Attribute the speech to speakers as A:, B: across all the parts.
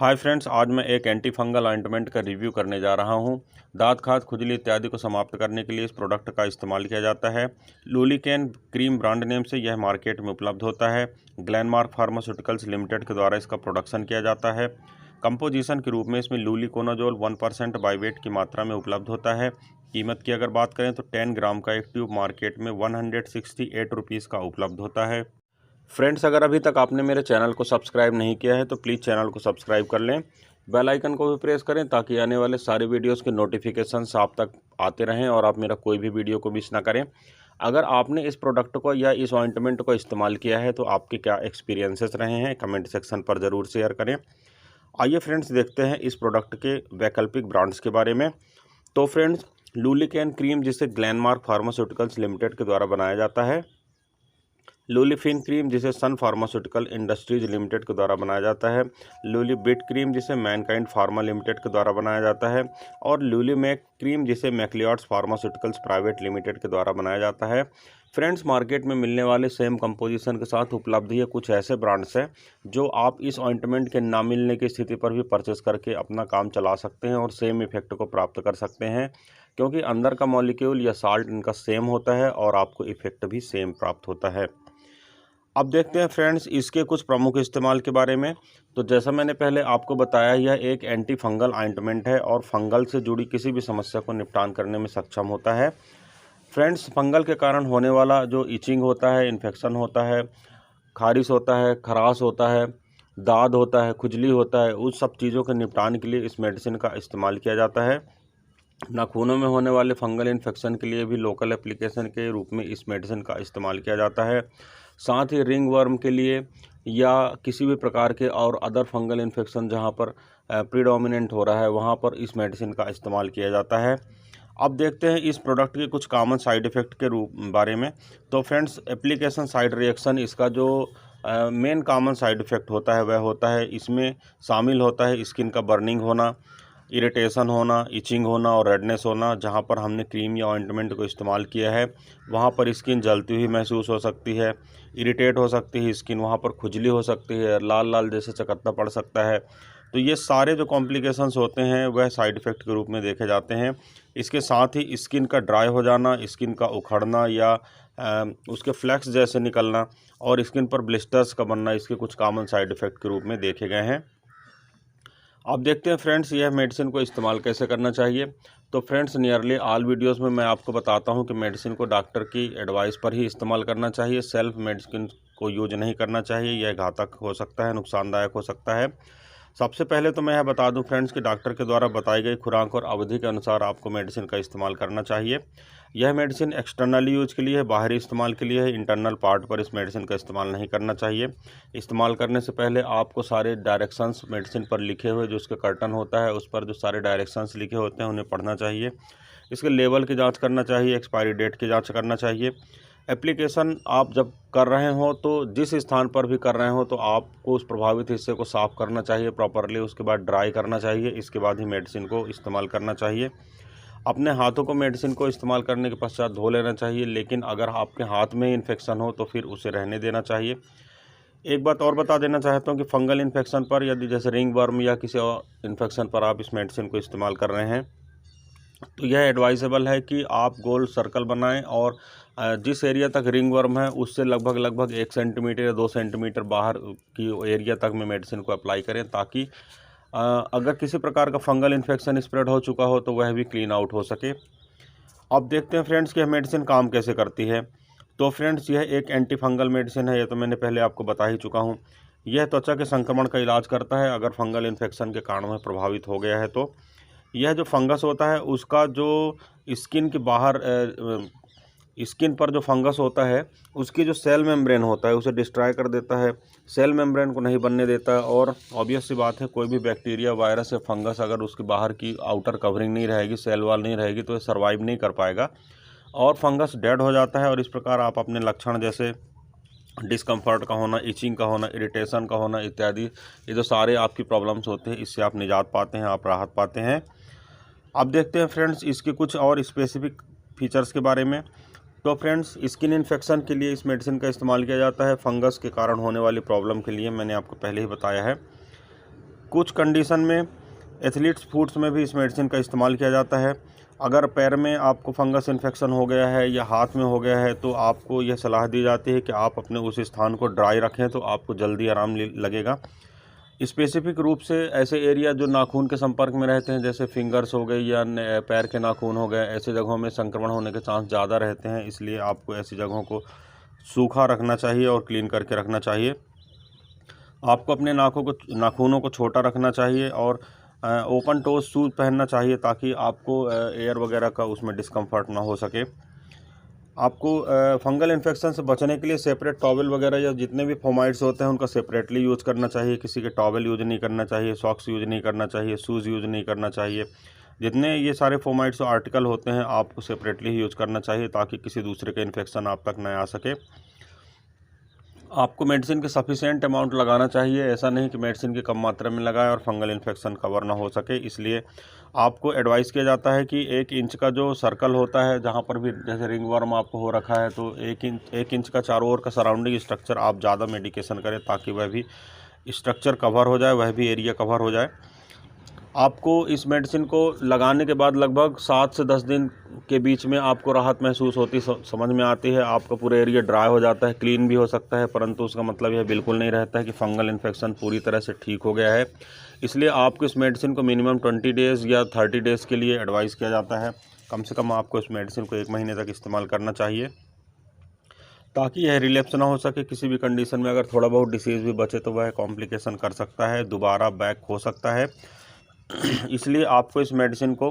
A: Hi friends, आज मैं एक एंटी फंगल ऑइंटमेंट का रिव्यू करने जा रहा हूं। दांत खाज, खुजली इत्यादि को समाप्त करने के लिए इस प्रोडक्ट का इस्तेमाल किया जाता है। लुलिकेन क्रीम ब्रांड नेम से यह मार्केट में उपलब्ध होता है। ग्लेनमार्क फार्मास्यूटिकल्स लिमिटेड के द्वारा इसका प्रोडक्शन किया जाता है। कंपोजिशन के रूप में इसमें लुलिकोनाजोल 1% बाइवेट की मात्रा में उपलब्ध होता है। कीमत की अगर बात करें तो 10 ग्राम का एक ट्यूब मार्केट में 168 रुपीज़ का उपलब्ध होता है। फ्रेंड्स, अगर अभी तक आपने मेरे चैनल को सब्सक्राइब नहीं किया है तो प्लीज़ चैनल को सब्सक्राइब कर लें। बेल आइकन को भी प्रेस करें ताकि आने वाले सारे वीडियोस के नोटिफिकेशंस आप तक आते रहें और आप मेरा कोई भी वीडियो को मिस ना करें। अगर आपने इस प्रोडक्ट को या इस ऑइंटमेंट को इस्तेमाल किया है तो आपके क्या एक्सपीरियंसेस रहे हैं, कमेंट सेक्शन पर ज़रूर शेयर करें। आइए फ्रेंड्स, देखते हैं इस प्रोडक्ट के वैकल्पिक ब्रांड्स के बारे में। तो फ्रेंड्स, लुलिकेन क्रीम, जिसे ग्लेनमार्क फार्मास्यूटिकल्स लिमिटेड के द्वारा बनाया जाता है। लुलिफिन क्रीम, जिसे सन फार्मास्यूटिकल इंडस्ट्रीज लिमिटेड के द्वारा बनाया जाता है। लुलिबिट क्रीम, जिसे मैनकाइंड फार्मा लिमिटेड के द्वारा बनाया जाता है। और लुलिमैक क्रीम, जिसे मैक्लियॉड्स फार्मास्यूटिकल्स प्राइवेट लिमिटेड के द्वारा बनाया जाता है। फ्रेंड्स, मार्केट में मिलने वाले सेम कंपोजिशन के साथ उपलब्ध ये कुछ ऐसे ब्रांड्स हैं जो आप इस ऑइंटमेंट के ना मिलने की स्थिति पर भी परचेस करके अपना काम चला सकते हैं और सेम इफेक्ट को प्राप्त कर सकते हैं, क्योंकि अंदर का मॉलिक्यूल या साल्ट इनका सेम होता है और आपको इफेक्ट भी सेम प्राप्त होता है। अब देखते हैं फ्रेंड्स इसके कुछ प्रमुख इस्तेमाल के बारे में। तो जैसा मैंने पहले आपको बताया, यह एक एंटी फंगल ऑइंटमेंट है और फंगल से जुड़ी किसी भी समस्या को निपटान करने में सक्षम होता है। फ्रेंड्स, फंगल के कारण होने वाला जो इचिंग होता है, इन्फेक्शन होता है, खारिश होता है, खराश होता है, दाद होता है, खुजली होता है, उस सब चीज़ों के निपटान के लिए इस मेडिसिन का इस्तेमाल किया जाता है। नाखूनों में होने वाले फंगल इन्फेक्शन के लिए भी लोकल एप्लीकेशन के रूप में इस मेडिसिन का इस्तेमाल किया जाता है। साथ ही रिंग वर्म के लिए या किसी भी प्रकार के और अदर फंगल इन्फेक्शन जहां पर प्रीडोमिनेंट हो रहा है, वहां पर इस मेडिसिन का इस्तेमाल किया जाता है। अब देखते हैं इस प्रोडक्ट के कुछ कॉमन साइड इफ़ेक्ट के बारे में। तो फ्रेंड्स, एप्लीकेशन साइड रिएक्शन, इसका जो मेन कॉमन साइड इफ़ेक्ट होता है वह होता है, इसमें शामिल होता है स्किन का बर्निंग होना, इरिटेशन होना, इचिंग होना और रेडनेस होना। जहां पर हमने क्रीम या ऑइंटमेंट को इस्तेमाल किया है वहां पर स्किन जलती हुई महसूस हो सकती है, इरिटेट हो सकती है स्किन, वहां पर खुजली हो सकती है, लाल लाल जैसे चकत्ता पड़ सकता है। तो ये सारे जो कॉम्प्लिकेशंस होते हैं वह साइड इफ़ेक्ट के रूप में देखे जाते हैं। इसके साथ ही स्किन का ड्राई हो जाना, स्किन का उखड़ना या उसके फ्लैक्स जैसे निकलना और स्किन पर ब्लिस्टर्स का बनना, इसके कुछ कॉमन साइड इफ़ेक्ट के रूप में देखे गए हैं। अब देखते हैं फ्रेंड्स यह मेडिसिन को इस्तेमाल कैसे करना चाहिए। तो फ्रेंड्स, नियरली ऑल वीडियोस में मैं आपको बताता हूं कि मेडिसिन को डॉक्टर की एडवाइस पर ही इस्तेमाल करना चाहिए। सेल्फ मेडिसिन को यूज नहीं करना चाहिए, यह घातक हो सकता है, नुकसानदायक हो सकता है। सबसे पहले तो मैं यह बता दूं फ्रेंड्स कि डॉक्टर के द्वारा बताई गई खुराक और अवधि के अनुसार आपको मेडिसिन का इस्तेमाल करना चाहिए। यह मेडिसिन एक्सटर्नल यूज के लिए है, बाहरी इस्तेमाल के लिए है। इंटरनल पार्ट पर इस मेडिसिन का इस्तेमाल नहीं करना चाहिए। इस्तेमाल करने से पहले आपको सारे डायरेक्शंस मेडिसिन पर लिखे हुए, जो उसके कर्टन होता है उस पर जो सारे डायरेक्शंस लिखे होते हैं उन्हें पढ़ना चाहिए। इसके लेवल की जाँच करना चाहिए, एक्सपायरी डेट की जाँच करना चाहिए। एप्लीकेशन आप जब कर रहे हो तो जिस स्थान पर भी कर रहे हो तो आपको उस प्रभावित हिस्से को साफ़ करना चाहिए प्रॉपरली, उसके बाद ड्राई करना चाहिए, इसके बाद ही मेडिसिन को इस्तेमाल करना चाहिए। अपने हाथों को मेडिसिन को इस्तेमाल करने के पश्चात धो लेना चाहिए, लेकिन अगर आपके हाथ में इन्फेक्शन हो तो फिर उसे रहने देना चाहिए। एक बात और बता देना चाहता हूँ कि फंगल इन्फेक्शन पर, यदि जैसे रिंग वर्म या किसी और इन्फेक्शन पर आप इस मेडिसिन को इस्तेमाल कर रहे हैं तो यह एडवाइजेबल है कि आप गोल सर्कल बनाएं और जिस एरिया तक रिंग वर्म है उससे लगभग 1 सेंटीमीटर या 2 सेंटीमीटर बाहर की एरिया तक में मेडिसिन को अप्लाई करें, ताकि अगर किसी प्रकार का फंगल इन्फेक्शन स्प्रेड हो चुका हो तो वह भी क्लीन आउट हो सके। अब देखते हैं फ्रेंड्स कि यह मेडिसिन काम कैसे करती है। तो फ्रेंड्स, यह एक एंटी फंगल मेडिसिन है, यह तो मैंने पहले आपको बता ही चुका हूँ। यह त्वचा के संक्रमण का इलाज करता है अगर फंगल इन्फेक्शन के कारण वह प्रभावित हो गया है तो। यह जो फंगस होता है उसका जो स्किन के बाहर स्किन पर जो फंगस होता है उसकी जो सेल मेम्ब्रेन होता है उसे डिस्ट्रॉय कर देता है, सेल मेम्ब्रेन को नहीं बनने देता है। और ऑब्वियस सी बात है, कोई भी बैक्टीरिया, वायरस या फंगस अगर उसकी बाहर की आउटर कवरिंग नहीं रहेगी, सेल वॉल नहीं रहेगी, तो ये सर्वाइव नहीं कर पाएगा और फंगस डेड हो जाता है। और इस प्रकार आप अपने लक्षण जैसे डिस्कम्फर्ट का होना, इचिंग का होना, इरिटेशन का होना इत्यादि, ये जो सारे आपकी प्रॉब्लम्स होते हैं इससे आप निजात पाते हैं, आप राहत पाते हैं। अब देखते हैं फ्रेंड्स इसके कुछ और स्पेसिफिक फीचर्स के बारे में। तो फ्रेंड्स, स्किन इन्फेक्शन के लिए इस मेडिसिन का इस्तेमाल किया जाता है। फंगस के कारण होने वाली प्रॉब्लम के लिए मैंने आपको पहले ही बताया है। कुछ कंडीशन में एथलीट्स फूड्स में भी इस मेडिसिन का इस्तेमाल किया जाता है। अगर पैर में आपको फंगस इन्फेक्शन हो गया है या हाथ में हो गया है तो आपको यह सलाह दी जाती है कि आप अपने उस स्थान को ड्राई रखें, तो आपको जल्दी आराम लगेगा। स्पेसिफिक रूप से ऐसे एरिया जो नाखून के संपर्क में रहते हैं, जैसे फिंगर्स हो गए या पैर के नाखून हो गए, ऐसे जगहों में संक्रमण होने के चांस ज़्यादा रहते हैं। इसलिए आपको ऐसी जगहों को सूखा रखना चाहिए और क्लीन करके रखना चाहिए। आपको अपने नाखूनों को छोटा रखना चाहिए और ओपन टोज शूज़ पहनना चाहिए ताकि आपको एयर वगैरह का उसमें डिस्कम्फर्ट ना हो सके। आपको फंगल इन्फेक्शन से बचने के लिए सेपरेट टॉवल वगैरह या जितने भी फोमाइड्स होते हैं उनका सेपरेटली यूज़ करना चाहिए। किसी के टॉवल यूज़ नहीं करना चाहिए, सॉक्स यूज़ नहीं करना चाहिए, शूज़ यूज़ नहीं करना चाहिए। जितने ये सारे फोमाइड्स आर्टिकल होते हैं आपको सेपरेटली ही यूज़ करना चाहिए ताकि किसी दूसरे का इन्फेक्शन आप तक न आ सके। आपको मेडिसिन के सफिशिएंट अमाउंट लगाना चाहिए, ऐसा नहीं कि मेडिसिन की कम मात्रा में लगाएं और फंगल इन्फेक्शन कवर ना हो सके। इसलिए आपको एडवाइस किया जाता है कि 1 इंच का जो सर्कल होता है, जहां पर भी जैसे रिंग वर्म आपको हो रखा है, तो 1 इंच का चारों ओर का सराउंडिंग स्ट्रक्चर आप ज़्यादा मेडिकेशन करें ताकि वह भी स्ट्रक्चर कवर हो जाए, वह भी एरिया कवर हो जाए। आपको इस मेडिसिन को लगाने के बाद लगभग 7 से 10 दिन के बीच में आपको राहत महसूस होती समझ में आती है। आपका पूरा एरिया ड्राई हो जाता है, क्लीन भी हो सकता है, परंतु उसका मतलब यह बिल्कुल नहीं रहता है कि फंगल इन्फेक्शन पूरी तरह से ठीक हो गया है। इसलिए आपको इस मेडिसिन को मिनिमम 20 डेज़ या 30 डेज़ के लिए एडवाइस किया जाता है। कम से कम आपको इस मेडिसिन को 1 महीने तक इस्तेमाल करना चाहिए ताकि यह रिलैप्स ना हो सके। किसी भी कंडीशन में अगर थोड़ा बहुत डिसीज़ भी बचे तो वह कॉम्प्लिकेशन कर सकता है, दोबारा बैक हो सकता है। इसलिए आपको इस मेडिसिन को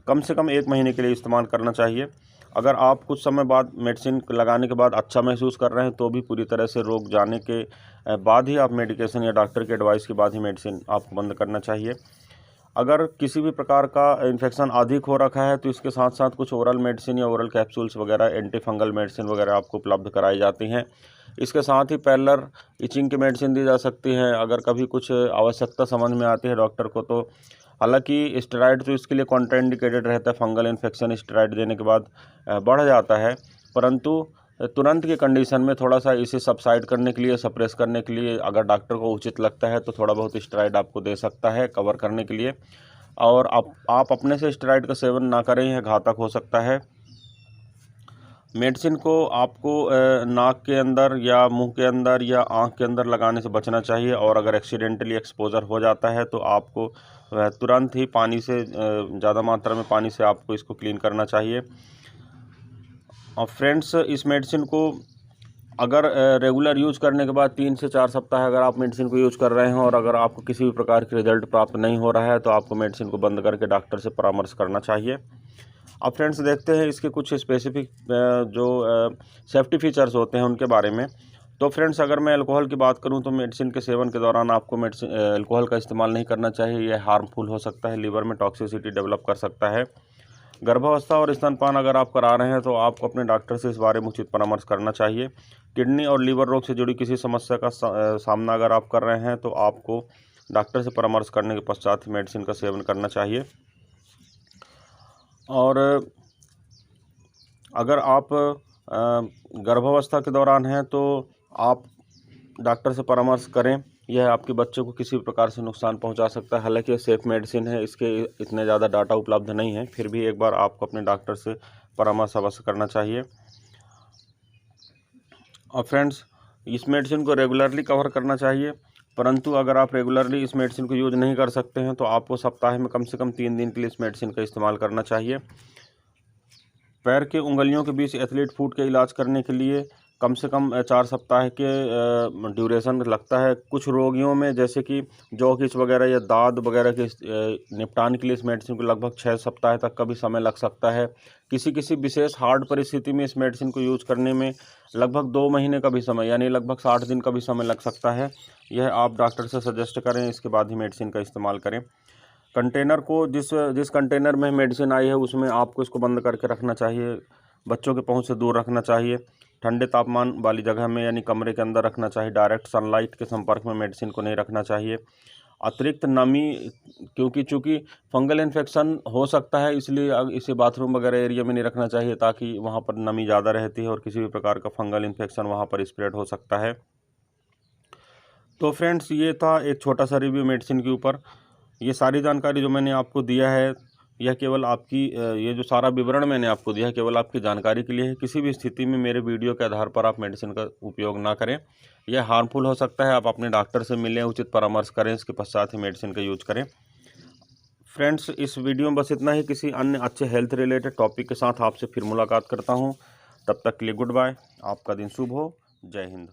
A: कम से कम 1 महीने के लिए इस्तेमाल करना चाहिए। अगर आप कुछ समय बाद मेडिसिन लगाने के बाद अच्छा महसूस कर रहे हैं तो भी पूरी तरह से रोग जाने के बाद ही आप मेडिकेशन या डॉक्टर के एडवाइस के बाद ही मेडिसिन आपको बंद करना चाहिए। अगर किसी भी प्रकार का इन्फेक्शन अधिक हो रखा है तो इसके साथ साथ कुछ ओरल मेडिसिन या ओरल कैप्सूल्स वगैरह, एंटी फंगल मेडिसिन वगैरह आपको उपलब्ध कराई जाती हैं। इसके साथ ही पैरेलल इचिंग की मेडिसिन दी जा सकती है अगर कभी कुछ आवश्यकता समझ में आती है डॉक्टर को। तो हालांकि स्टेरॉइड तो इसके लिए कॉन्ट्राइंडिकेटेड रहता है, फंगल इन्फेक्शन स्टेरॉइड देने के बाद बढ़ जाता है, परंतु तुरंत की कंडीशन में थोड़ा सा इसे सबसाइड करने के लिए, सप्रेस करने के लिए अगर डॉक्टर को उचित लगता है तो थोड़ा बहुत स्टेरॉइड आपको दे सकता है कवर करने के लिए। और आप अपने से स्टेरॉइड का सेवन ना करें, यह घातक हो सकता है। मेडिसिन को आपको नाक के अंदर या मुंह के अंदर या आंख के अंदर लगाने से बचना चाहिए और अगर एक्सीडेंटली एक्सपोजर हो जाता है तो आपको तुरंत ही पानी से, ज़्यादा मात्रा में पानी से आपको इसको क्लीन करना चाहिए। और फ्रेंड्स, इस मेडिसिन को अगर रेगुलर यूज़ करने के बाद 3 से 4 सप्ताह अगर आप मेडिसिन को यूज़ कर रहे हैं और अगर आपको किसी भी प्रकार के रिजल्ट प्राप्त नहीं हो रहा है तो आपको मेडिसिन को बंद करके डॉक्टर से परामर्श करना चाहिए। अब फ्रेंड्स देखते हैं इसके कुछ स्पेसिफिक जो सेफ्टी फीचर्स होते हैं उनके बारे में। तो फ्रेंड्स, अगर मैं अल्कोहल की बात करूं तो मेडिसिन के सेवन के दौरान आपको अल्कोहल का इस्तेमाल नहीं करना चाहिए। यह हार्मफुल हो सकता है, लीवर में टॉक्सिसिटी डेवलप कर सकता है। गर्भावस्था और स्तनपान अगर आप करा रहे हैं तो आपको अपने डॉक्टर से इस बारे में उचित परामर्श करना चाहिए। किडनी और लीवर रोग से जुड़ी किसी समस्या का सामना अगर आप कर रहे हैं तो आपको डॉक्टर से परामर्श करने के पश्चात ही मेडिसिन का सेवन करना चाहिए। और अगर आप गर्भावस्था के दौरान हैं तो आप डॉक्टर से परामर्श करें। यह आपके बच्चे को किसी प्रकार से नुकसान पहुंचा सकता है। हालांकि ये सेफ मेडिसिन है, इसके इतने ज़्यादा डाटा उपलब्ध नहीं है, फिर भी एक बार आपको अपने डॉक्टर से परामर्श अवश्य करना चाहिए। और फ्रेंड्स, इस मेडिसिन को रेगुलरली कवर करना चाहिए, परंतु अगर आप रेगुलरली इस मेडिसिन को यूज़ नहीं कर सकते हैं तो आपको सप्ताह में कम से कम 3 दिन के लिए इस मेडिसिन का इस्तेमाल करना चाहिए। पैर के उंगलियों के बीच एथलीट फुट के इलाज करने के लिए कम से कम 4 सप्ताह के ड्यूरेशन लगता है। कुछ रोगियों में जैसे कि जॉकिच वगैरह या दाद वगैरह के निपटान के लिए इस मेडिसिन को लगभग 6 सप्ताह तक का भी समय लग सकता है। किसी विशेष हार्ड परिस्थिति में इस मेडिसिन को यूज़ करने में लगभग 2 महीने का भी समय, यानी लगभग 60 दिन का भी समय लग सकता है। यह आप डॉक्टर से सजेस्ट करें, इसके बाद ही मेडिसिन का इस्तेमाल करें। कंटेनर को जिस कंटेनर में मेडिसिन आई है उसमें आपको इसको बंद करके रखना चाहिए। बच्चों के पहुंच से दूर रखना चाहिए। ठंडे तापमान वाली जगह में यानी कमरे के अंदर रखना चाहिए। डायरेक्ट सनलाइट के संपर्क में मेडिसिन को नहीं रखना चाहिए। अतिरिक्त नमी, क्योंकि चूँकि फंगल इन्फेक्शन हो सकता है इसलिए इसे बाथरूम वगैरह एरिया में नहीं रखना चाहिए ताकि वहाँ पर नमी ज़्यादा रहती है और किसी भी प्रकार का फंगल इन्फेक्शन वहाँ पर स्प्रेड हो सकता है। तो फ्रेंड्स, ये था एक छोटा सा रिव्यू मेडिसिन के ऊपर। ये सारी जानकारी जो मैंने आपको दिया है, यह केवल आपकी ये जो सारा विवरण मैंने आपको दिया है केवल आपकी जानकारी के लिए है। किसी भी स्थिति में मेरे वीडियो के आधार पर आप मेडिसिन का उपयोग ना करें, यह हार्मफुल हो सकता है। आप अपने डॉक्टर से मिलें, उचित परामर्श करें, इसके पश्चात ही मेडिसिन का यूज करें। फ्रेंड्स, इस वीडियो में बस इतना ही। किसी अन्य अच्छे हेल्थ रिलेटेड टॉपिक के साथ आपसे फिर मुलाकात करता हूँ। तब तक के लिए गुड बाय। आपका दिन शुभ हो। जय हिंद।